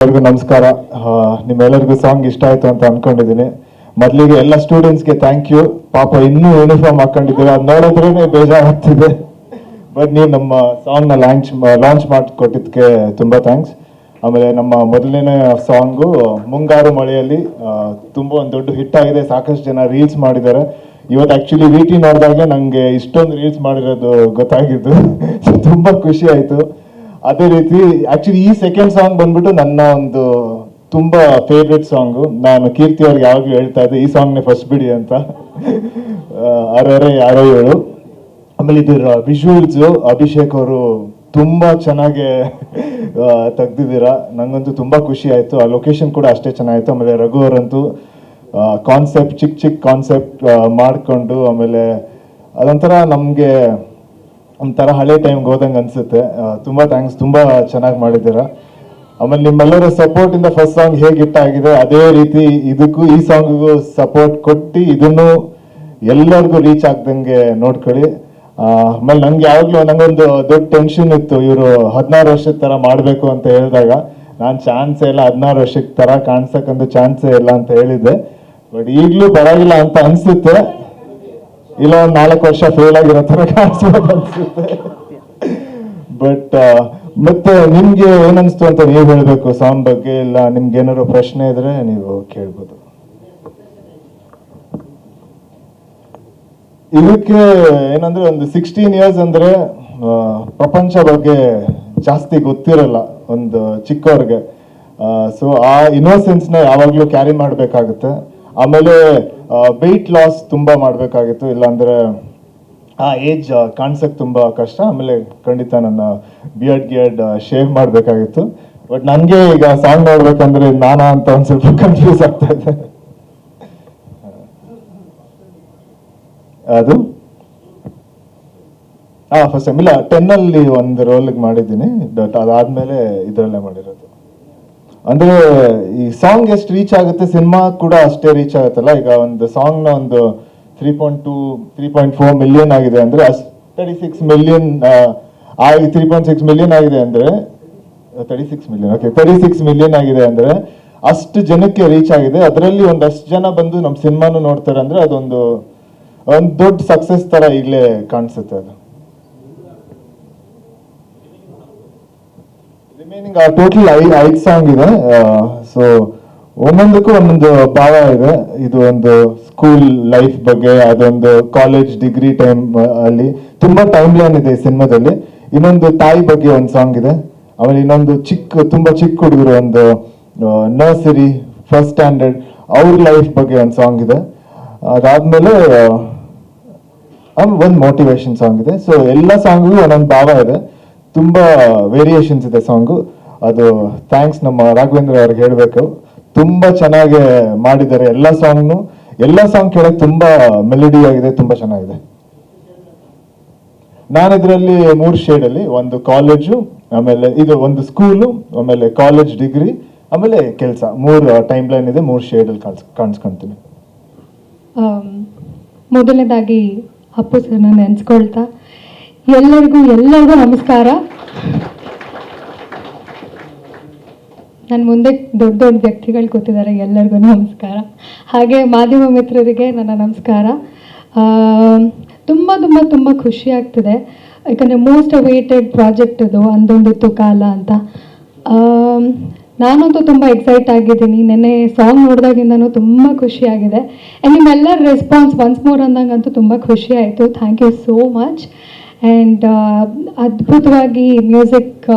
ಎಲ್ಲರಿಗೂ ನಮಸ್ಕಾರ. ನಿಮ್ಮೆಲ್ಲರಿಗೂ ಸಾಂಗ್ ಇಷ್ಟ ಆಯ್ತು ಅಂತ ಅನ್ಕೊಂಡಿದ್ದೀನಿ. ಮೊದಲಿಗೆ ಎಲ್ಲ ಸ್ಟೂಡೆಂಟ್ಸ್ಗೆ ಥ್ಯಾಂಕ್ ಯು. ಪಾಪ ಇನ್ನೂ ಯೂನಿಫಾರ್ಮ್ ಹಾಕೊಂಡಿದ್ದೀರಾ, ಅದು ನೋಡಿದ್ರೇ ಬೇಜಾರಾಗ್ತಿದೆ. ಬಟ್ ನೀವು ನಮ್ಮ ಸಾಂಗ್ನ ಲಾಂಚ್ ಮಾಡಿಕೊಟ್ಟಿದ್ದಕ್ಕೆ ತುಂಬ ಥ್ಯಾಂಕ್ಸ್. ಆಮೇಲೆ ನಮ್ಮ ಮೊದಲನೇ ಸಾಂಗು ಮುಂಗಾರು ಮಳೆಯಲ್ಲಿ ತುಂಬ ಒಂದು ದೊಡ್ಡ ಹಿಟ್ ಆಗಿದೆ. ಸಾಕಷ್ಟು ಜನ ರೀಲ್ಸ್ ಮಾಡಿದ್ದಾರೆ. ಇವತ್ತು ಆ್ಯಕ್ಚುಲಿ ಟಿ ನೋಡಿದಾಗ ನನಗೆ ಇಷ್ಟೊಂದು ರೀಲ್ಸ್ ಮಾಡಿರೋದು ಗೊತ್ತಾಗಿದ್ದು. ತುಂಬ ಖುಷಿ ಆಯಿತು. ಅದೇ ರೀತಿ ಆಕ್ಚುಲಿ ಈ ಸೆಕೆಂಡ್ ಸಾಂಗ್ ಬಂದ್ಬಿಟ್ಟು ನನ್ನ ಒಂದು ತುಂಬಾ ಫೇವ್ರೆಟ್ ಸಾಂಗು. ನಾನು ಕೀರ್ತಿ ಅವ್ರಿಗೆ ಯಾವಾಗಲೂ ಹೇಳ್ತಾ ಇದ್ದೆ ಈ ಸಾಂಗ್ನೇ ಫಸ್ಟ್ ಬಿಡಿ ಅಂತ. ಅರೆ ಯಾರೋ ಹೇಳು. ಆಮೇಲೆ ಇದರ ವಿಜುವಲ್ಸು ಅಭಿಷೇಕ್ ಅವರು ತುಂಬಾ ಚೆನ್ನಾಗಿ ತೆಗ್ದಿದ್ದೀರಾ. ನಂಗಂತೂ ತುಂಬಾ ಖುಷಿ ಆಯ್ತು. ಆ ಲೊಕೇಶನ್ ಕೂಡ ಅಷ್ಟೇ ಚೆನ್ನಾಗಿತ್ತು. ಆಮೇಲೆ ರಘು ಅವರಂತೂ ಕಾನ್ಸೆಪ್ಟ್ ಚಿಕ್ಕ ಕಾನ್ಸೆಪ್ಟ್ ಮಾಡಿಕೊಂಡು, ಆಮೇಲೆ ಅದೊಂಥರ ನಮಗೆ ಒಂಥರ ಹಳೆ ಟೈಮ್ಗೆ ಹೋದಂಗೆ ಅನ್ಸುತ್ತೆ. ತುಂಬ ಥ್ಯಾಂಕ್ಸ್, ತುಂಬ ಚೆನ್ನಾಗಿ ಮಾಡಿದ್ದೀರಾ. ಆಮೇಲೆ ನಿಮ್ಮೆಲ್ಲರ ಸಪೋರ್ಟ್ ಇಂದ ಫಸ್ಟ್ ಸಾಂಗ್ ಹೇಗೆ ಹಿಟ್ ಆಗಿದೆ ಅದೇ ರೀತಿ ಇದಕ್ಕೂ ಈ ಸಾಂಗಿಗೂ ಸಪೋರ್ಟ್ ಕೊಟ್ಟು ಇದನ್ನು ಎಲ್ಲರಿಗೂ ರೀಚ್ ಆಗ್ದಂಗೆ ನೋಡ್ಕೊಳ್ಳಿ. ಆಮೇಲೆ ನಂಗೆ ಯಾವಾಗಲೂ ನಂಗೊಂದು ದೊಡ್ಡ ಟೆನ್ಷನ್ ಇತ್ತು, ಇವರು 16 ವರ್ಷದ ಥರ ಮಾಡಬೇಕು ಅಂತ ಹೇಳಿದಾಗ ನಾನು ಚಾನ್ಸೇ ಇಲ್ಲ, 16 ವರ್ಷದ ಥರ ಕಾಣಿಸೋಕ್ಕಂತೂ ಚಾನ್ಸೇ ಇಲ್ಲ ಅಂತ ಹೇಳಿದ್ದೆ. ಬಟ್ ಈಗಲೂ ಪರವಾಗಿಲ್ಲ ಅಂತ ಅನಿಸುತ್ತೆ. ಇಲ್ಲ ಒಂದು 4 ವರ್ಷ ಫೇಲ್ ಆಗಿರೋ ಥರ ಕಾಣಿಸ್ಬೋದು ಅನ್ಸುತ್ತೆ. ಬಟ್ ಮತ್ತೆ ನಿಮ್ಗೆ ಏನನ್ನಿಸ್ತು ಅಂತ ನೀವು ಹೇಳಬೇಕು ಸಾಂಗ್ ಬಗ್ಗೆ. ಇಲ್ಲ ನಿಮ್ಗೆ ಏನಾದ್ರು ಪ್ರಶ್ನೆ ಇದ್ರೆ ನೀವು ಕೇಳ್ಬೋದು. ಇದಕ್ಕೆ ಏನಂದ್ರೆ ಒಂದು 16 ಇಯರ್ಸ್ ಅಂದ್ರೆ ಪ್ರಪಂಚ ಬಗ್ಗೆ ಜಾಸ್ತಿ ಗೊತ್ತಿರಲ್ಲ ಒಂದು ಚಿಕ್ಕವ್ರಿಗೆ. ಸೊ ಆ ಇನ್ನೋಸೆನ್ಸ್ನ ಯಾವಾಗಲೂ ಕ್ಯಾರಿ ಮಾಡಬೇಕಾಗುತ್ತೆ. ಆಮೇಲೆ ವೆಯ್ಟ್ ಲಾಸ್ ತುಂಬ ಮಾಡಬೇಕಾಗಿತ್ತು, ಇಲ್ಲಾಂದರೆ ಆ ಏಜ್ ಕಾಣಿಸೋಕ್ಕೆ ತುಂಬ ಕಷ್ಟ. ಆಮೇಲೆ ಖಂಡಿತ ನನ್ನ ಬಿಯರ್ಡ್ ಶೇವ್ ಮಾಡಬೇಕಾಗಿತ್ತು. ಬಟ್ ನನಗೆ ಈಗ ಸಾಂಗ್ ನೋಡ್ಬೇಕಂದ್ರೆ ನಾನಾ ಅಂತ ಒಂದು ಸ್ವಲ್ಪ ಕನ್ಫ್ಯೂಸ್ ಆಗ್ತಾ ಇದೆ. ಅದು ಫಸ್ಟ್ ಟೈಮ್ ಇಲ್ಲ 10 ಒಂದು ರೋಲ್ಗೆ ಮಾಡಿದ್ದೀನಿ. ಬಟ್ ಅದಾದ್ಮೇಲೆ ಇದರಲ್ಲೇ ಮಾಡಿರೋದು. ಅಂದ್ರೆ ಈ ಸಾಂಗ್ ಎಷ್ಟು ರೀಚ್ ಆಗುತ್ತೆ ಸಿನಿಮಾ ಕೂಡ ಅಷ್ಟೇ ರೀಚ್ ಆಗುತ್ತಲ್ಲ. ಈಗ ಒಂದು ಸಾಂಗ್ನ ಒಂದು 3.4 ಮಿಲಿಯನ್ ಆಗಿದೆ ಅಂದ್ರೆ 36 ಮಿಲಿಯನ್ 3.6 ಮಿಲಿಯನ್ ಆಗಿದೆ ಅಂದ್ರೆ 36 ಮಿಲಿಯನ್ ಓಕೆ 36 ಮಿಲಿಯನ್ ಆಗಿದೆ ಅಂದ್ರೆ ಅಷ್ಟು ಜನಕ್ಕೆ ರೀಚ್ ಆಗಿದೆ. ಅದರಲ್ಲಿ ಒಂದಷ್ಟು ಜನ ಬಂದು ನಮ್ಮ ಸಿನಿಮಾನು ನೋಡ್ತಾರೆ ಅಂದ್ರೆ ಅದೊಂದು ದೊಡ್ಡ ಸಕ್ಸಸ್ ತರ ಈಗಲೇ ಕಾಣಿಸುತ್ತೆ. ಅದು ರಿಮೈನಿಂಗ್ ಟೋಟಲ್ 5 ಸಾಂಗ್ ಇದೆ. ಸೊ ಒಂದೊಂದಕ್ಕೂ ಒಂದೊಂದು ಭಾವ ಇದೆ. ಇದು ಒಂದು ಸ್ಕೂಲ್ ಲೈಫ್ ಬಗ್ಗೆ, ಅದೊಂದು ಕಾಲೇಜ್ ಡಿಗ್ರಿ ಟೈಮ್ ಅಲ್ಲಿ ತುಂಬಾ ಟೈಮ್ ಲೈನ್ ಇದೆ ಈ ಸಿನಿಮಾದಲ್ಲಿ. ಇನ್ನೊಂದು ತಾಯಿ ಬಗ್ಗೆ ಒಂದು ಸಾಂಗ್ ಇದೆ. ಆಮೇಲೆ ಇನ್ನೊಂದು ತುಂಬಾ ಚಿಕ್ಕ ಹುಡುಗರು, ಒಂದು ನರ್ಸರಿ ಫಸ್ಟ್ ಸ್ಟ್ಯಾಂಡರ್ಡ್ ಅವ್ರ ಲೈಫ್ ಬಗ್ಗೆ ಒಂದು ಸಾಂಗ್ ಇದೆ. ಅದಾದ್ಮೇಲೆ ಒಂದು ಮೋಟಿವೇಶನ್ ಸಾಂಗ್ ಇದೆ. ಸೊ ಎಲ್ಲ ಸಾಂಗಿಗೂ ಒಂದೊಂದು ಭಾವ ಇದೆ, ತುಂಬಾ ವೇರಿಯೇಷನ್ಸ್ ಇದೆ ಸಾಂಗು. ಅದು ಥ್ಯಾಂಕ್ಸ್ ನಮ್ಮ ರಾಘವೇಂದ್ರ ಅವ್ರಿಗೆ ಹೇಳಬೇಕು. ತುಂಬಾ ಚೆನ್ನಾಗಿ ಮಾಡಿದ್ದಾರೆ ಎಲ್ಲ ಸಾಂಗ್ ಕೇಳಕ್ ತುಂಬಾ ಮೆಲಡಿ ಆಗಿದೆ, ತುಂಬಾ ಚೆನ್ನಾಗಿದೆ. ನಾನು ಇದರಲ್ಲಿ 3 ಶೇಡಲ್ಲಿ, ಒಂದು ಕಾಲೇಜು, ಆಮೇಲೆ ಇದು ಒಂದು ಸ್ಕೂಲು, ಆಮೇಲೆ ಕಾಲೇಜ್ ಡಿಗ್ರಿ, ಆಮೇಲೆ ಕೆಲಸ, 3 ಟೈಮ್ ಲೈನ್ ಇದೆ. 3 ಶೇಡಲ್ಲಿ ಕಾಣಿಸ್ಕೊಂತೀನಿ. ಮೊದಲನೇದಾಗಿ ಅಪ್ಪು ಸರ್ ನೆನೆಸ್ಕೊಳ್ತಾ ಎಲ್ಲರಿಗೂ ನಮಸ್ಕಾರ. ನನ್ನ ಮುಂದೆ ದೊಡ್ಡ ವ್ಯಕ್ತಿಗಳು ಕೂತಿದ್ದಾರೆ, ಎಲ್ಲರಿಗೂ ನಮಸ್ಕಾರ. ಹಾಗೆ ಮಾಧ್ಯಮ ಮಿತ್ರರಿಗೆ ನನ್ನ ನಮಸ್ಕಾರ. ತುಂಬ ತುಂಬ ತುಂಬ ಖುಷಿ ಆಗ್ತಿದೆ, ಯಾಕಂದರೆ ಮೋಸ್ಟ್ ಅವೇಟೆಡ್ ಪ್ರಾಜೆಕ್ಟ್ ಇದು, ಅಂದೊಂದಿತ್ತು ಕಾಲ ಅಂತ. ನಾನಂತೂ ತುಂಬ ಎಕ್ಸೈಟ್ ಆಗಿದ್ದೀನಿ. ನೆನ್ನೆ ಸಾಂಗ್ ನೋಡಿದಾಗಿಂದನೂ ತುಂಬ ಖುಷಿಯಾಗಿದೆ. ಆ್ಯಂಡ್ ನಿಮ್ಮೆಲ್ಲರ ರೆಸ್ಪಾನ್ಸ್ ಒನ್ಸ್ ಮೋರ್ ಅಂದಂಗಂತೂ ತುಂಬ ಖುಷಿ ಆಯಿತು. Thank you so much. And ಅದ್ಭುತವಾಗಿ ಮ್ಯೂಸಿಕ್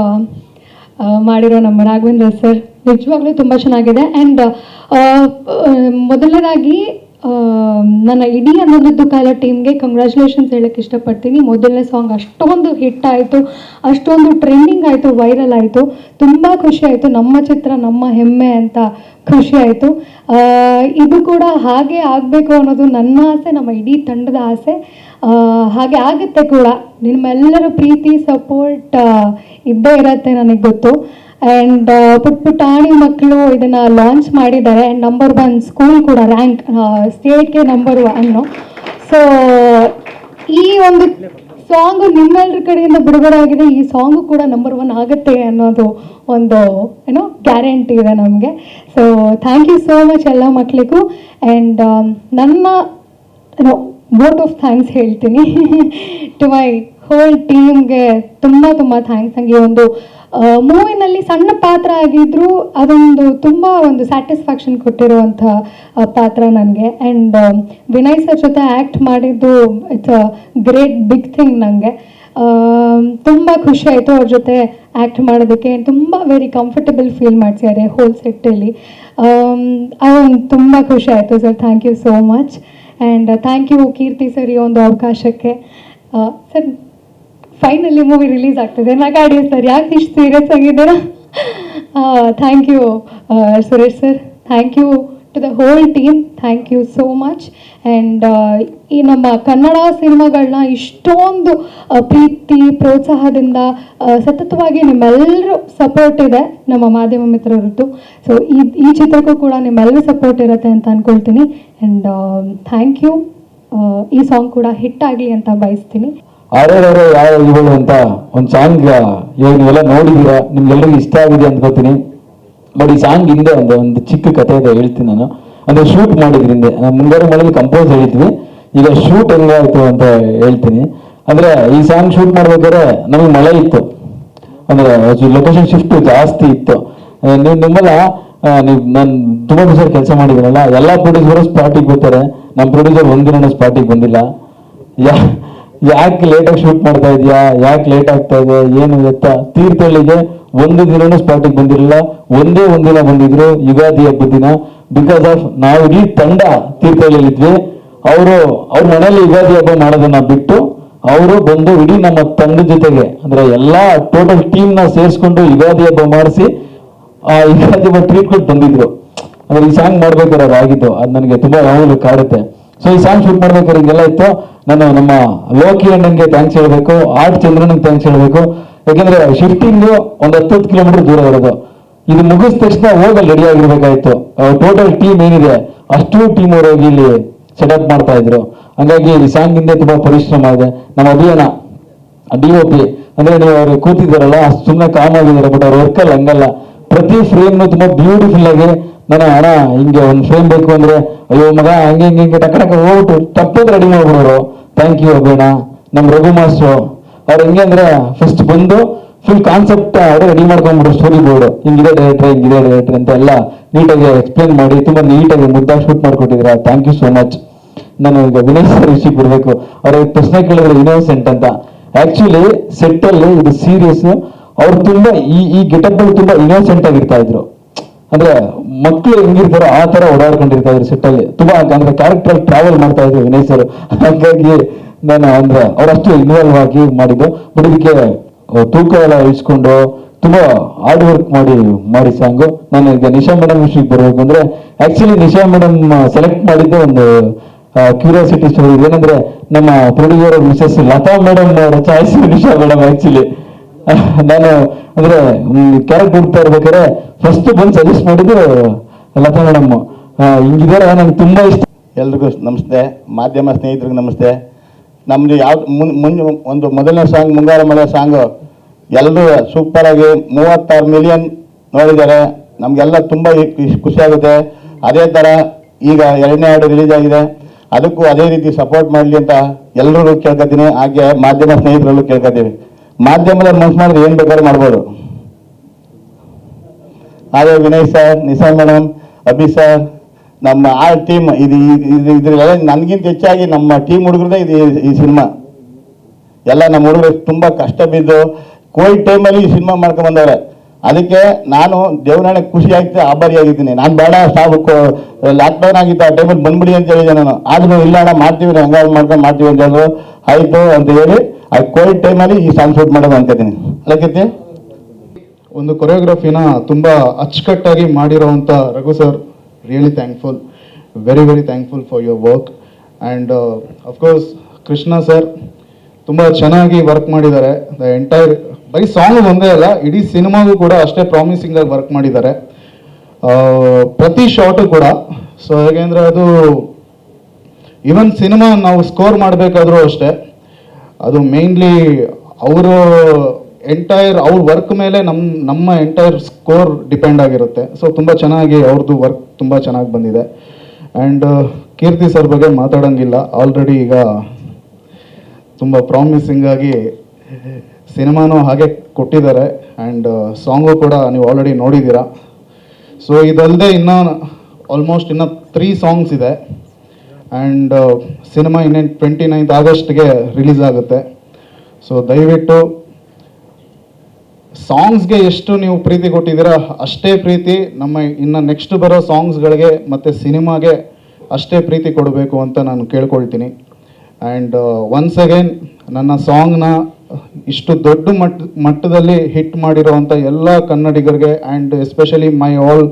ಮಾಡಿರೋ ನಮ್ಮ ರಾಘವೇಂದ್ರ ಸರ್ ನಿಜವಾಗ್ಲೂ ತುಂಬ ಚೆನ್ನಾಗಿದೆ. ಆ್ಯಂಡ್ ಮೊದಲನೇದಾಗಿ ನನ್ನ ಇಡೀ ಅನ್ನೋದಿದ್ದು ಕಾಲ ಟೀಮ್ಗೆ ಕಂಗ್ರ್ಯಾಚುಲೇಷನ್ಸ್ ಹೇಳೋಕ್ಕೆ ಇಷ್ಟಪಡ್ತೀನಿ. ಮೊದಲನೇ ಸಾಂಗ್ ಅಷ್ಟೊಂದು ಹಿಟ್ ಆಯಿತು, ಅಷ್ಟೊಂದು ಟ್ರೆಂಡಿಂಗ್ ಆಯಿತು, ವೈರಲ್ ಆಯಿತು. ತುಂಬ ಖುಷಿ ಆಯಿತು. ನಮ್ಮ ಚಿತ್ರ ನಮ್ಮ ಹೆಮ್ಮೆ ಅಂತ ಖುಷಿ ಆಯಿತು. ಇದು ಕೂಡ ಹಾಗೆ ಆಗಬೇಕು ಅನ್ನೋದು ನನ್ನ ಆಸೆ, ನಮ್ಮ ಇಡೀ ತಂಡದ ಆಸೆ. ಹಾಗೆ ಆಗುತ್ತೆ ಕೂಡ. ನಿಮ್ಮೆಲ್ಲರ ಪ್ರೀತಿ ಸಪೋರ್ಟ್ ಇದ್ದೇ ಇರತ್ತೆ, ನನಗೆ ಗೊತ್ತು. ಆ್ಯಂಡ್ ಪುಟ್ಟಾಣಿ ಮಕ್ಕಳು ಇದನ್ನು ಲಾಂಚ್ ಮಾಡಿದ್ದಾರೆ. ಆ್ಯಂಡ್ ನಂಬರ್ 1 ಸ್ಕೂಲ್ ಕೂಡ ರ್ಯಾಂಕ್ ಸ್ಟೇಟ್ಗೆ ನಂಬರ್ 1. ಸೊ ಸಾಂಗು ನಿಮ್ಮೆಲ್ಲರ ಕಡೆಯಿಂದ ಬಿಡುಗಡೆ ಆಗಿದೆ, ಈ ಸಾಂಗು ಕೂಡ ನಂಬರ್ 1 ಆಗುತ್ತೆ ಅನ್ನೋದು ಒಂದು ಏನೋ ಗ್ಯಾರಂಟಿ ಇದೆ ನಮಗೆ. So thank you so much ಎಲ್ಲ ಮಕ್ಕಳಿಗೂ. ಆ್ಯಂಡ್ ನನ್ನ ವೋಟ್ ಆಫ್ ಥ್ಯಾಂಕ್ಸ್ ಹೇಳ್ತೀನಿ ಟು ಮೈ ಹೋಲ್ ಟೀಮ್ಗೆ. ತುಂಬ ಥ್ಯಾಂಕ್ಸ್. ನನಗೆ ಒಂದು ಮೂವಿನಲ್ಲಿ ಸಣ್ಣ ಪಾತ್ರ ಆಗಿದ್ದರೂ ಅದೊಂದು ತುಂಬ ಒಂದು ಸ್ಯಾಟಿಸ್ಫ್ಯಾಕ್ಷನ್ ಕೊಟ್ಟಿರುವಂಥ ಪಾತ್ರ ನನಗೆ. ಆ್ಯಂಡ್ ವಿನಯ್ ಸರ್ ಜೊತೆ ಆ್ಯಕ್ಟ್ ಮಾಡಿದ್ದು it's a great big thing ನನಗೆ. ತುಂಬ ಖುಷಿ ಆಯಿತು ಅವ್ರ ಜೊತೆ ಆ್ಯಕ್ಟ್ ಮಾಡೋದಕ್ಕೆ. ತುಂಬ ವೆರಿ ಕಂಫರ್ಟಬಲ್ ಫೀಲ್ ಮಾಡಿಸಿದ್ದಾರೆ ಹೋಲ್ ಸೆಟ್ಟಲ್ಲಿ. ಅದೊಂದು ತುಂಬ ಖುಷಿ ಆಯಿತು sir. Thank you so much. And thank you Keerthi sir ಈ ಒಂದು ಅವಕಾಶಕ್ಕೆ. ಸರ್ ಫೈನಲಿ ಮೂವಿ ರಿಲೀಸ್ ಆಗ್ತದೆ, ನಗಾಡಿ ಸರ್, ಯಾಕೆ ಇಷ್ಟು ಸೀರಿಯಸ್ ಆಗಿದ್ದೀರಾ? Thank you Suresh sir. Thank you to the whole team. Thank you so much. And ಈ ನಮ್ಮ ಕನ್ನಡ ಸಿನಿಮಾಗಳನ್ನ ಇಷ್ಟೊಂದು ಪ್ರೀತಿ ಪ್ರೋತ್ಸಾಹದಿಂದ ಸತತವಾಗಿ ನಿಮ್ಮೆಲ್ಲರೂ ಸಪೋರ್ಟ್ ಇದೆ ನಮ್ಮ ಮಾಧ್ಯಮ ಮಿತ್ರರದ್ದು. ಸೊ ಈ ಚಿತ್ರಕ್ಕೂ ಕೂಡ ನಿಮ್ಮೆಲ್ಲರೂ ಸಪೋರ್ಟ್ ಇರುತ್ತೆ ಅಂತ ಅಂದ್ಕೊಳ್ತೀನಿ. And thank you. ಈ ಸಾಂಗ್ ಕೂಡ ಹಿಟ್ ಆಗಲಿ ಅಂತ ಬಯಸ್ತೀನಿ. ಆರ್ಯಾರು ಯಾವ ಇವರು ಅಂತ ಒಂದು ಸಾಂಗ್ ಇವಾಗ ನೀವೆಲ್ಲ ನೋಡಿದ್ದೀರಾ, ನಿಮ್ಗೆಲ್ಲರಿಗೂ ಇಷ್ಟ ಆಗಿದೆ ಅನ್ಕೋತೀನಿ. ಬಟ್ ಈ ಸಾಂಗ್ ಹಿಂದೆ ಒಂದು ಚಿಕ್ಕ ಕಥೆ ಇದೆ, ಹೇಳ್ತೀನಿ ನಾನು. ಅಂದ್ರೆ ಶೂಟ್ ಮಾಡಿದ್ರಿ ಹಿಂದೆ, ನಾವು ಮುಂಗಾರು ಮಳೆಯಲ್ಲಿ ಕಂಪೋಸ್ ಹೇಳಿದ್ವಿ, ಈಗ ಶೂಟ್ ಹೆಂಗಾಯ್ತು ಅಂತ ಹೇಳ್ತೀನಿ. ಅಂದ್ರೆ ಈ ಸಾಂಗ್ ಶೂಟ್ ಮಾಡ್ಬೇಕಾದ್ರೆ ನಮಗೆ ಮಳೆ ಇತ್ತು, ಅಂದ್ರೆ ಲೊಕೇಶನ್ ಶಿಫ್ಟ್ ಜಾಸ್ತಿ ಇತ್ತು. ನಿಮ್ಮಲ್ಲ ನಾನು ತುಂಬಾ ದಿವಸ ಕೆಲಸ ಮಾಡಿದ್ದೀನಲ್ಲ, ಎಲ್ಲ ಪ್ರೊಡ್ಯೂಸರು ಸ್ಪಾಟಿಗೆ ಬರ್ತಾರೆ, ನಮ್ಮ ಪ್ರೊಡ್ಯೂಸರ್ ಒಂದಿನ ಸ್ಪಾಟಿಗೆ ಬಂದಿಲ್ಲ. ಯಾಕೆ ಲೇಟಾಗಿ ಶೂಟ್ ಮಾಡ್ತಾ ಇದೆಯಾ, ಯಾಕೆ ಲೇಟ್ ಆಗ್ತಾ ಇದೆ, ಏನು ಎತ್ತ. ತೀರ್ಥಹಳ್ಳಿಗೆ ಒಂದು ದಿನನೂ ಸ್ಪಾಟಿಗೆ ಬಂದಿರಲಿಲ್ಲ, ಒಂದೇ ಒಂದಿನ ಬಂದಿದ್ರು, ಯುಗಾದಿ ಹಬ್ಬದ ದಿನ. ಬಿಕಾಸ್ ಆಫ್ ನಾವು ಇಡೀ ತಂಡ ತೀರ್ಥಹಳ್ಳಿಯಲ್ಲಿ ಇದ್ವಿ. ಅವ್ರ ಮನೆಯಲ್ಲಿ ಯುಗಾದಿ ಹಬ್ಬ ಮಾಡೋದನ್ನ ಬಿಟ್ಟು ಅವರು ಬಂದು ಇಡೀ ನಮ್ಮ ತಂಡದ ಜೊತೆಗೆ, ಅಂದ್ರೆ ಎಲ್ಲಾ ಟೋಟಲ್ ಟೀಮ್ ನ ಸೇರಿಸ್ಕೊಂಡು ಯುಗಾದಿ ಹಬ್ಬ ಮಾಡಿಸಿ ಆ ಯುಗಾದಿ ಹಬ್ಬ ಟ್ರೀಟ್ಮೆಂಟ್ ಬಂದಿದ್ರು. ಅಂದ್ರೆ ಈ ಸಾಂಗ್ ಮಾಡ್ಬೇಕಾದ್ರೆ ಅದು ಆಗಿದ್ದು, ಅದು ನನಗೆ ತುಂಬಾ ಯಾವಾಗಲೂ ಕಾಡುತ್ತೆ. ಸೊ ಈ ಸಾಂಗ್ ಶೂಟ್ ಮಾಡ್ಬೇಕಾದ್ರೆ ಹಿಂಗೆಲ್ಲ ಇತ್ತು. ನಾನು ನಮ್ಮ ಲೋಕಿ ಅಣ್ಣನ್ಗೆ ಥ್ಯಾಂಕ್ಸ್ ಹೇಳ್ಬೇಕು, ಆರ್ಟ್ ಚಂದ್ರನ್ಗೆ ಥ್ಯಾಂಕ್ಸ್ ಹೇಳ್ಬೇಕು. ಯಾಕೆಂದ್ರೆ ಶಿಫ್ಟಿಂಗ್ ಒಂದು 10 ಕಿಲೋಮೀಟರ್ ದೂರ ಇರೋದು. ಇದು ಮುಗಿದ ತಕ್ಷಣ ಹೋಗಲ್ಲಿ ರೆಡಿ ಆಗಿರ್ಬೇಕಾಯ್ತು. ಟೋಟಲ್ ಟೀಮ್ ಏನಿದೆ ಅಷ್ಟು ಟೀಮ್ ಅವರು ಹೋಗಿ ಇಲ್ಲಿ ಸೆಟಪ್ ಮಾಡ್ತಾ ಇದ್ರು. ಹಂಗಾಗಿ ಈ ಸಾಂಗ್ ಹಿಂದೆ ತುಂಬಾ ಪರಿಶ್ರಮ ಇದೆ. ನಮ್ಮ ಅಭಿಯಾನ DOP ಅಂದ್ರೆ ನೀವು ಅವ್ರು ಕೂತಿದ್ದಾರಲ್ಲ, ಸುಮ್ಮನೆ ಕಾಮ್ ಆಗಿದ್ದಾರೆ, ಬಟ್ ಅವ್ರ ವರ್ಕಲ್ಲಿ ಹಂಗಲ್ಲ. ಪ್ರತಿ ಫ್ರೇಮ್ ತುಂಬಾ ಬ್ಯೂಟಿಫುಲ್ ಆಗಿ, ನಾನು ಅಣ್ಣ ಹಿಂಗೆ ಒಂದು ಫ್ರೇಮ್ ಬೇಕು ಅಂದ್ರೆ, ಅಯ್ಯೋ ಮಗ ಹಂಗೆ ಹಿಂಗೆ ಹಿಂಗೆ ಟಕ್ಕ ಹೋಗ್ಬಿಟ್ಟು ಟಪ್ಪದ್ ರೆಡಿ ಮಾಡ್ಬಿಡೋರು. Thank you Abhiyana. ನಮ್ಮ ರಘು ಮಾಸ್ಟ್ರು ಅವ್ರು ಹೆಂಗೆ ಅಂದ್ರೆ ಫಸ್ಟ್ ಬಂದು ಫುಲ್ ಕಾನ್ಸೆಪ್ಟ್ ಅವರು ರೆಡಿ ಮಾಡ್ಕೊಂಡ್ಬಿಟ್ರು, ಸ್ಟೋರಿ ಬೋರ್ಡ್ ಹಿಂಗಿದೆ ಡೈರೆಕ್ಟರ್ ಅಂತ ಎಲ್ಲ ನೀಟಾಗಿ ಎಕ್ಸ್ಪ್ಲೇನ್ ಮಾಡಿ ತುಂಬಾ ನೀಟಾಗಿ ಮುದ್ದಾಗಿ ಶೂಟ್ ಮಾಡ್ಕೊಟ್ಟಿದ್ದೀರಾ. Thank you so much. ನಾನು ಈಗ ವಿನಯ್ ಸರ್ ವಿಷಯಕ್ಕೆ ಬಿಡ್ಬೇಕು. ಅವ್ರ ಪ್ರಶ್ನೆ ಕೇಳಿದ್ರು ಇನ್ನೋಸೆಂಟ್ ಅಂತ. ಆಕ್ಚುಲಿ ಸೆಟ್ ಅಲ್ಲಿ ಇದು ಸೀರಿಯಸ್. ಅವ್ರು ತುಂಬಾ ಈ ಗೆಟಪ್ ಅಲ್ಲಿ ತುಂಬಾ ಇನ್ನೋಸೆಂಟ್ ಆಗಿರ್ತಾ ಇದ್ರು. ಅಂದ್ರೆ ಮಕ್ಕಳು ಹೆಂಗಿರ್ತಾರೋ ಆ ತರ ಓಡಾಡ್ಕೊಂಡಿರ್ತಾ ಇದ್ರು ಸೆಟ್ ಅಲ್ಲಿ. ತುಂಬಾ ಅಂದ್ರೆ ಕ್ಯಾರೆಕ್ಟರ್ ಟ್ರಾವೆಲ್ ಮಾಡ್ತಾ ಇದ್ರು ವಿನಯ್ ಸರ್. ಹಾಗಾಗಿ ನಾನು ಅಂದ್ರೆ ಅವರಷ್ಟು ಇನ್ವಾಲ್ವ್ ಆಗಿ ಮಾಡಿದ್ದು. ಬಟ್ ಇದಕ್ಕೆ ತೂಕ ಎಲ್ಲ ಇಳಿಸ್ಕೊಂಡು ತುಂಬಾ ಹಾರ್ಡ್ ವರ್ಕ್ ಮಾಡಿ ಸಾಂಗು. ನಾನು ಈಗ ನಿಶಾ ಮೇಡಮ್ ವಿಷಯಕ್ಕೆ ಬರ್ಬೇಕು ಅಂದ್ರೆ, ಆಕ್ಚುಲಿ ನಿಶಾ ಮೇಡಮ್ ಸೆಲೆಕ್ಟ್ ಮಾಡಿದ್ದು ಒಂದು ಕ್ಯೂರಿಯಾಸಿಟಿ ಸ್ಟೋರಿ. ಏನಂದ್ರೆ ನಮ್ಮ ಪ್ರೊಡ್ಯೂಸರ್ ಮಿಸಸ್ ಲತಾ ಮೇಡಮ್ ಅವರ ಚಾಯ್ಸ್ ನಿಶಾ ಮೇಡಮ್. ಆಕ್ಚುಲಿ ನಾನು ಅಂದ್ರೆ ಕ್ಯಾರೆಕ್ಟರ್ ಹುಡ್ತಾ ಇರ್ಬೇಕಾದ್ರೆ ಫಸ್ಟ್ ಬಂದು ಸಜೆಸ್ಟ್ ಮಾಡಿದ್ದು ಲತಾ ಮೇಡಮ್. ಹಿಂಗಿದಾರೆ, ನಂಗೆ ತುಂಬಾ ಇಷ್ಟ. ಎಲ್ರಿಗೂ ನಮಸ್ತೆ, ಮಾಧ್ಯಮ ಸ್ನೇಹಿತರಿಗೆ ನಮಸ್ತೆ. ನಮ್ದು ಯಾವ್ದು ಒಂದು ಮೊದಲನೇ ಸಾಂಗ್ ಮುಂಗಾರ ಮಳೆ ಸಾಂಗು ಎಲ್ಲರೂ ಸೂಪರ್ ಆಗಿ 36 ಮಿಲಿಯನ್ ನೋಡಿದ್ದಾರೆ. ನಮಗೆಲ್ಲ ತುಂಬ ಖುಷಿ ಆಗುತ್ತೆ. ಅದೇ ಥರ ಈಗ 2ನೇ ಹಾಡು ರಿಲೀಸ್ ಆಗಿದೆ, ಅದಕ್ಕೂ ಅದೇ ರೀತಿ ಸಪೋರ್ಟ್ ಮಾಡಲಿ ಅಂತ ಎಲ್ಲರೂ ಕೇಳ್ಕೊತೀನಿ. ಹಾಗೆ ಮಾಧ್ಯಮ ಸ್ನೇಹಿತರಲ್ಲೂ ಕೇಳ್ಕೊತೀವಿ. ಮಾಧ್ಯಮದಲ್ಲಿ ಮನಸ್ಸು ಮಾಡಿದ್ರೆ ಏನು ಬೇಕಾದ್ರೂ ಮಾಡ್ಬೋದು. ಹಾಗೆ Vinay sir, Nisha madam, Abhi sir, ನಮ್ಮ ಆ ಟೀಮ್ ಇದ್ರೆಲ್ಲ ನನಗಿಂತ ಹೆಚ್ಚಾಗಿ ನಮ್ಮ ಟೀಮ್ ಹುಡುಗರದೇ ಇದು ಈ ಸಿನಿಮಾ. ಎಲ್ಲ ನಮ್ಮ ಹುಡುಗರು ತುಂಬ ಕಷ್ಟ ಬಿದ್ದು ಕೋವಿಡ್ ಟೈಮಲ್ಲಿ ಈ ಸಿನಿಮಾ ಮಾಡ್ಕೊಂಡು ಬಂದವ್ರೆ. ಅದಕ್ಕೆ ನಾನು ದೇವರಾಣೆ ಖುಷಿ ಆಗ್ತದೆ, ಆಭಾರಿಯಾಗಿದ್ದೀನಿ. ನಾನು ಬೇಡ ಲಾಕ್ಡೌನ್ ಆಗಿತ್ತು, ಆ ಟೈಮಲ್ಲಿ ಬಂದ್ಬಿಡಿ ಅಂತ ಹೇಳಿದೆ ನಾನು. ಆದ್ರೂ ಇಲ್ಲ ಅಣ್ಣ ಮಾಡ್ತೀವಿ, ಹಂಗಾಗಿ ಮಾಡ್ತೀವಿ ಅಂತ ಹೇಳಿದ್ರು. ಆಯಿತು ಅಂತ ಹೇಳಿ ಆ ಕೋವಿಡ್ ಟೈಮಲ್ಲಿ ಈ ಸಾಂಗ್ ಶೂಟ್ ಮಾಡೋದು ಅನ್ಕೋತೀನಿ. ಅದಕ್ಕೆ ಒಂದು ಕೊರಿಯೋಗ್ರಫಿನ ತುಂಬ ಅಚ್ಚುಕಟ್ಟಾಗಿ ಮಾಡಿರೋವಂಥ Raghu sir, really thankful, very thankful for your work. And of course Krishna sir ತುಂಬ ಚೆನ್ನಾಗಿ ವರ್ಕ್ ಮಾಡಿದ್ದಾರೆ. ದ ಎಂಟೈರ್ ಬರೀ ಸಾಂಗ್ ಒಂದೇ ಅಲ್ಲ, ಇಡೀ ಸಿನಿಮಾಗೂ ಕೂಡ ಅಷ್ಟೇ ಪ್ರಾಮಿಸಿಂಗ್ ಆಗಿ ವರ್ಕ್ ಮಾಡಿದ್ದಾರೆ. ಪ್ರತಿ ಶಾಟು ಕೂಡ. ಸೊ ಹೇಗೆಂದರೆ ಅದು ಈವನ್ ಸಿನಿಮಾ ನಾವು ಸ್ಕೋರ್ ಮಾಡಬೇಕಾದ್ರೂ ಅಷ್ಟೇ, ಅದು ಮೇನ್ಲಿ ಅವರು ಅವ್ರ ವರ್ಕ್ ಮೇಲೆ ನಮ್ಮ ಎಂಟೈರ್ ಸ್ಕೋರ್ ಡಿಪೆಂಡ್ ಆಗಿರುತ್ತೆ. ಸೊ ತುಂಬ ಚೆನ್ನಾಗಿ ಅವ್ರದ್ದು ವರ್ಕ್ ತುಂಬ ಚೆನ್ನಾಗಿ ಬಂದಿದೆ. ಆ್ಯಂಡ್ ಕೀರ್ತಿ ಸರ್ ಬಗ್ಗೆ ಮಾತಾಡೋಂಗಿಲ್ಲ, ಆಲ್ರೆಡಿ ಈಗ ತುಂಬ ಪ್ರಾಮಿಸಿಂಗ್ ಆಗಿ ಸಿನಿಮಾನೂ ಹಾಗೆ ಕೊಟ್ಟಿದ್ದಾರೆ. ಆ್ಯಂಡ್ ಸಾಂಗು ಕೂಡ ನೀವು ಆಲ್ರೆಡಿ ನೋಡಿದ್ದೀರಾ. ಸೊ ಇದಲ್ಲದೆ ಇನ್ನೂ ಆಲ್ಮೋಸ್ಟ್ 3 ಸಾಂಗ್ಸ್ ಇದೆ. ಆ್ಯಂಡ್ ಸಿನಿಮಾ 29th ಆಗಸ್ಟ್ಗೆ ರಿಲೀಸ್ ಆಗುತ್ತೆ. ಸೊ ದಯವಿಟ್ಟು ಸಾಂಗ್ಸ್ಗೆ ಎಷ್ಟು ನೀವು ಪ್ರೀತಿ ಕೊಟ್ಟಿದ್ದೀರಾ ಅಷ್ಟೇ ಪ್ರೀತಿ ನಮ್ಮ ಇನ್ನು ನೆಕ್ಸ್ಟ್ ಬರೋ ಸಾಂಗ್ಸ್ಗಳಿಗೆ ಮತ್ತು ಸಿನಿಮಾಗೆ ಅಷ್ಟೇ ಪ್ರೀತಿ ಕೊಡಬೇಕು ಅಂತ ನಾನು ಕೇಳ್ಕೊಳ್ತೀನಿ. ಆ್ಯಂಡ್ ಒನ್ಸ್ ಅಗೇನ್ ನನ್ನ ಸಾಂಗ್ನ ಇಷ್ಟು ದೊಡ್ಡ ಮಟ್ಟದಲ್ಲಿ ಹಿಟ್ ಮಾಡಿರೋವಂಥ ಎಲ್ಲ ಕನ್ನಡಿಗರಿಗೆ and especially my all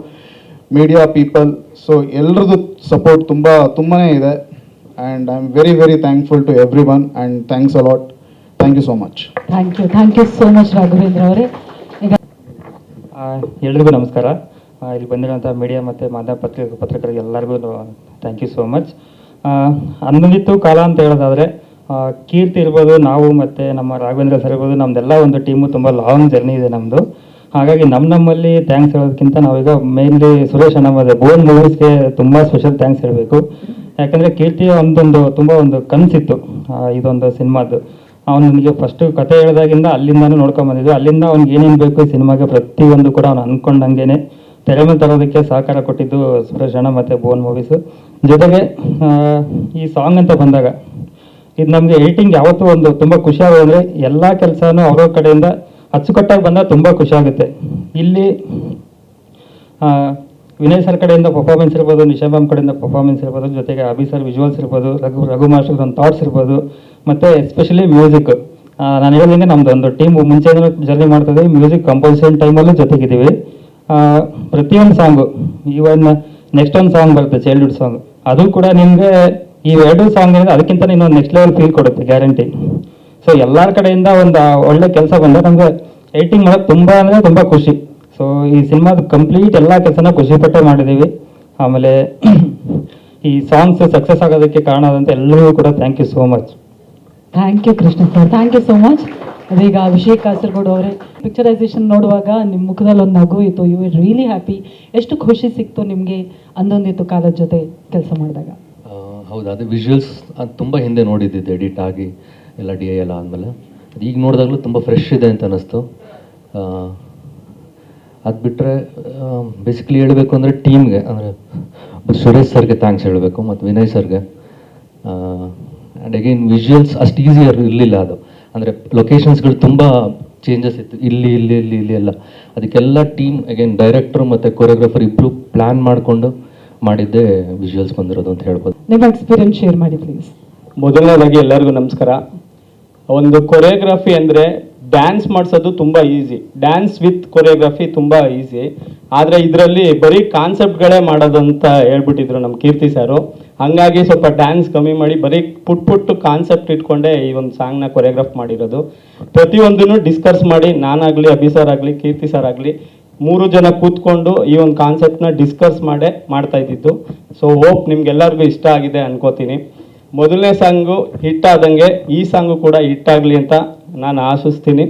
media people, so ಎಲ್ರದ್ದು ಸಪೋರ್ಟ್ ತುಂಬಾ ಇದೆ. And I am very very thankful to everyone and thanks a lot. Thank you so much. Thank you so much Raghavendra ಅವರೇ. ಎಲ್ರಿಗೂ ನಮಸ್ಕಾರ. ಇಲ್ಲಿ ಬಂದಿರೋಂಥ ಮೀಡಿಯಾ ಮತ್ತು ಮಾಧ್ಯಮ ಪತ್ರಕರ್ತರಿಗೆ ಎಲ್ಲರಿಗೂ ಥ್ಯಾಂಕ್ ಯು ಸೋ ಮಚ್. ಅಂದಿತ್ತು ಕಾಲ ಅಂತ ಹೇಳೋದಾದರೆ ಕೀರ್ತಿ ಇರ್ಬೋದು, ನಾವು ಮತ್ತು ನಮ್ಮ ರಾಘವೇಂದ್ರ ಸರ್ ಇರ್ಬೋದು, ನಮ್ಮದೆಲ್ಲ ಒಂದು ಟೀಮು ತುಂಬ ಲಾಂಗ್ ಜರ್ನಿ ಇದೆ ನಮ್ಮದು. ಹಾಗಾಗಿ ನಮ್ಮಲ್ಲಿ ಥ್ಯಾಂಕ್ಸ್ ಹೇಳೋದಕ್ಕಿಂತ ನಾವೀಗ ಮೇನ್ಲಿ ಸುರೇಶ್ ಅಣ್ಣ ಮತ್ತು ಬೋನ್ ಮೂವೀಸ್ಗೆ ತುಂಬ ಸ್ಪೆಷಲ್ ಥ್ಯಾಂಕ್ಸ್ ಹೇಳಬೇಕು. ಯಾಕಂದರೆ ಕೀರ್ತಿ ತುಂಬ ಒಂದು ಕನಸಿತ್ತು ಇದೊಂದು ಸಿನಿಮಾದ್ದು. ಅವನು ನನಗೆ ಫಸ್ಟು ಕತೆ ಹೇಳಿದಾಗಿಂದ ಅಲ್ಲಿಂದನೂ ನೋಡ್ಕೊಂಬಂದಿದ್ದು. ಅಲ್ಲಿಂದ ಅವ್ನಿಗೆ ಏನೇನು ಬೇಕು ಈ ಸಿನಿಮಾಗೆ ಪ್ರತಿಯೊಂದು ಕೂಡ ಅವ್ನು ಅಂದ್ಕೊಂಡಂಗೆ ತೆರೆ ಮೇಲೆ ತರೋದಕ್ಕೆ ಸಹಕಾರ ಕೊಟ್ಟಿದ್ದು ಸುರೇಶ್ ಅಣ್ಣ ಮತ್ತು ಬೋನ್ ಮೂವೀಸು. ಜೊತೆಗೆ ಈ ಸಾಂಗ್ ಅಂತ ಬಂದಾಗ ಇದು ನಮಗೆ ಎಡಿಟಿಂಗ್ ಯಾವತ್ತೂ ಒಂದು ತುಂಬ ಖುಷಿ ಆಗೋದಂದರೆ ಎಲ್ಲ ಕೆಲಸನೂ ಅವ್ರ ಕಡೆಯಿಂದ ಅಚ್ಚುಕಟ್ಟಾಗಿ ಬಂದಾಗ ತುಂಬ ಖುಷಿ ಆಗುತ್ತೆ. ಇಲ್ಲಿ ವಿನಯ್ ಸರ್ ಕಡೆಯಿಂದ ಪರ್ಫಾರ್ಮೆನ್ಸ್ ಇರ್ಬೋದು, ನಿಶಾ ಮ್ಯಾಮ್ ಕಡೆಯಿಂದ ಪರ್ಫಾರ್ಮೆನ್ಸ್ ಇರ್ಬೋದು, ಜೊತೆಗೆ ಅಭಿ ಸರ್ ವಿಜುವಲ್ಸ್ ಇರ್ಬೋದು, ರಘು ಮಾಸ್ಟರ್ ಒಂದು ಥಾಟ್ಸ್ ಇರ್ಬೋದು, ಮತ್ತು ಎಸ್ಪೆಷಲಿ ಮ್ಯೂಸಿಕ್. ನಾನು ಹೇಳಿದಂಗೆ ನಮ್ಮದು ಒಂದು ಟೀಮ್ ಮುಂಚೆನೇ ಜರ್ನಿ ಮಾಡ್ತಿದ್ದೀವಿ. ಮ್ಯೂಸಿಕ್ ಕಂಪೋಸಿಷನ್ ಟೈಮಲ್ಲೂ ಜೊತೆಗಿದ್ದೀವಿ. ಪ್ರತಿಯೊಂದು ಸಾಂಗು, ಈವನ್ ನೆಕ್ಸ್ಟ್ ಒಂದು ಸಾಂಗ್ ಬರುತ್ತೆ ಚೈಲ್ಡ್ಹುಡ್ ಸಾಂಗ್, ಅದು ಕೂಡ ನಿಮಗೆ ಈ 2 ಸಾಂಗ್ ಏನಿದೆ ಅದಕ್ಕಿಂತ ಇನ್ನೊಂದು ನೆಕ್ಸ್ಟ್ ಲೆವೆಲ್ ಫೀಲ್ ಕೊಡುತ್ತೆ ಗ್ಯಾರಂಟಿ. ಸೊ ಎಲ್ಲರ ಕಡೆಯಿಂದ ಒಂದು ಒಳ್ಳೆ ಕೆಲಸ ಬಂದರೆ ನಮಗೆ ಎಡಿಟಿಂಗ್ ಮಾಡೋದು ತುಂಬ ಖುಷಿ. ಸೊ ಈ ಸಿನಿಮಾದ ಕಂಪ್ಲೀಟ್ ಎಲ್ಲ ಕೆಲಸನ ಖುಷಿಪಟ್ಟೆ ಮಾಡಿದ್ದೀವಿ. ಆಮೇಲೆ ಈ ಸಾಂಗ್ಸ್ ಸಕ್ಸಸ್ ಆಗೋದಕ್ಕೆ ಕಾರಣ ಆದಂಥ ಎಲ್ಲರಿಗೂ ಕೂಡ thank you so much. Thank you Krishna sir, thank you so much. ಅದೀಗ ಅಭಿಷೇಕ್ ಕಾಸರಗೋಡು ಅವರೇ, ಪಿಕ್ಚರೈಸೇಷನ್ ನೋಡುವಾಗ ನಿಮ್ಮ ಮುಖದಲ್ಲಿ ಒಂದು ನಗು ಇತ್ತು, ಯು ಆರ್ ರಿಯಲಿ ಹ್ಯಾಪಿ. ಎಷ್ಟು ಖುಷಿ ಸಿಕ್ತು ನಿಮಗೆ ಅಂದೊಂದಿತ್ತು ಕಾಲದ ಜೊತೆ ಕೆಲಸ ಮಾಡಿದಾಗ? ಹೌದು, ಅದು ವಿಜುವಲ್ಸ್ ಅದು ತುಂಬ ಹಿಂದೆ ನೋಡಿದ್ದಿದ್ದು ಎಡಿಟ್ ಆಗಿ ಎಲ್ಲ DI ಎಲ್ಲ ಆದಮೇಲೆ. ಅದು ಈಗ ನೋಡಿದಾಗಲೂ ತುಂಬ ಫ್ರೆಶ್ ಇದೆ ಅಂತ ಅನ್ನಿಸ್ತು. ಅದು ಬಿಟ್ಟರೆ ಬೇಸಿಕಲಿ ಹೇಳಬೇಕು ಅಂದರೆ ಟೀಮ್ಗೆ, ಅಂದರೆ ಸುರೇಶ್ ಸರ್ಗೆ ಥ್ಯಾಂಕ್ಸ್ ಹೇಳಬೇಕು ಮತ್ತು ವಿನಯ್ ಸರ್ಗೆ. ಆ್ಯಂಡ್ ಅಗೈನ್ ವಿಜುವಲ್ಸ್ ಅಷ್ಟು ಈಸಿ ಇರಲಿಲ್ಲ. ಅದು ಅಂದರೆ ಲೊಕೇಶನ್ಸ್ಗಳು ತುಂಬ ಚೇಂಜಸ್ ಇತ್ತು, ಇಲ್ಲಿ ಎಲ್ಲ. ಅದಕ್ಕೆಲ್ಲ ಟೀಮ್ ಅಗೈನ್ ಡೈರೆಕ್ಟ್ರು ಮತ್ತು ಕೊರಿಯೋಗ್ರಾಫರ್ ಇಬ್ಬರು ಪ್ಲ್ಯಾನ್ ಮಾಡಿಕೊಂಡು ಮಾಡಿದ್ದೇ ವಿಜುವಲ್ಸ್ ಬಂದಿರೋದು ಅಂತ ಹೇಳ್ಬೋದು. ನಿಮ್ಮ ಎಕ್ಸ್ಪೀರಿಯನ್ಸ್ ಶೇರ್ ಮಾಡಿ ಪ್ಲೀಸ್. ಮೊದಲನೇದಾಗಿ ಎಲ್ಲರಿಗೂ ನಮಸ್ಕಾರ. ಒಂದು ಕೊರಿಯೋಗ್ರಫಿ ಅಂದರೆ ಡ್ಯಾನ್ಸ್ ಮಾಡಿಸೋದು ತುಂಬ ಈಸಿ, ಡ್ಯಾನ್ಸ್ ವಿತ್ ಕೊರಿಯೋಗ್ರಫಿ ತುಂಬ ಈಸಿ. ಆದರೆ ಇದರಲ್ಲಿ ಬರೀ ಕಾನ್ಸೆಪ್ಟ್ಗಳೇ ಮಾಡೋದಂತ ಹೇಳ್ಬಿಟ್ಟಿದ್ರು ನಮ್ಮ ಕೀರ್ತಿ ಸರು. ಹಾಗಾಗಿ ಸ್ವಲ್ಪ ಡ್ಯಾನ್ಸ್ ಕಮ್ಮಿ ಮಾಡಿ ಬರೀ ಪುಟ್ಟು ಕಾನ್ಸೆಪ್ಟ್ ಇಟ್ಕೊಂಡೇ ಈ ಒಂದು ಸಾಂಗ್ನ ಕೊರಿಯೋಗ್ರಾಫ್ ಮಾಡಿರೋದು. ಪ್ರತಿಯೊಂದನ್ನು ಡಿಸ್ಕಸ್ ಮಾಡಿ ನಾನಾಗಲಿ, ಅಭಿ ಸರ್ ಆಗಲಿ, ಕೀರ್ತಿ ಸರ್ ಆಗಲಿ 3 ಜನ ಕೂತ್ಕೊಂಡು ಈ ಒಂದು ಕಾನ್ಸೆಪ್ಟ್ನ ಡಿಸ್ಕಸ್ ಮಾಡೇ ಮಾಡ್ತಾ ಇದ್ದಿದ್ದು. ಸೊ ಹೋಪ್ ನಿಮ್ಗೆಲ್ಲರಿಗೂ ಇಷ್ಟ ಆಗಿದೆ ಅನ್ಕೋತೀನಿ. ಮೊದಲನೇ ಸಾಂಗು ಹಿಟ್ ಆದಂಗೆ ಈ ಸಾಂಗು ಕೂಡ ಹಿಟ್ ಆಗಲಿ ಅಂತ ನಾನು ಆಶಿಸ್ತೀನಿ.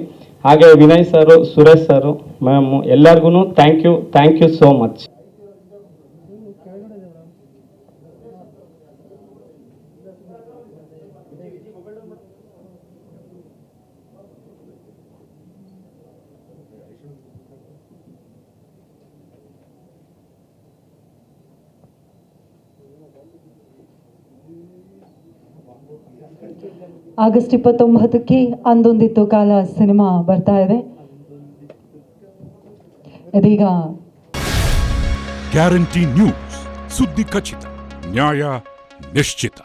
ಹಾಗೆ Vinay sir, Suresh sir, ma'am ಎಲ್ಲರಿಗೂ thank you so much. August 29ಕ್ಕೆ ಅಂದೊಂದಿತ್ತು ಕಾಲ ಸಿನಿಮಾ ಬರ್ತಾ ಇದೆ. ಇದೀಗ ಗ್ಯಾರಂಟಿ ನ್ಯೂಸ್, ಸುದ್ದಿ ಖಚಿತ, ನ್ಯಾಯ ನಿಶ್ಚಿತ.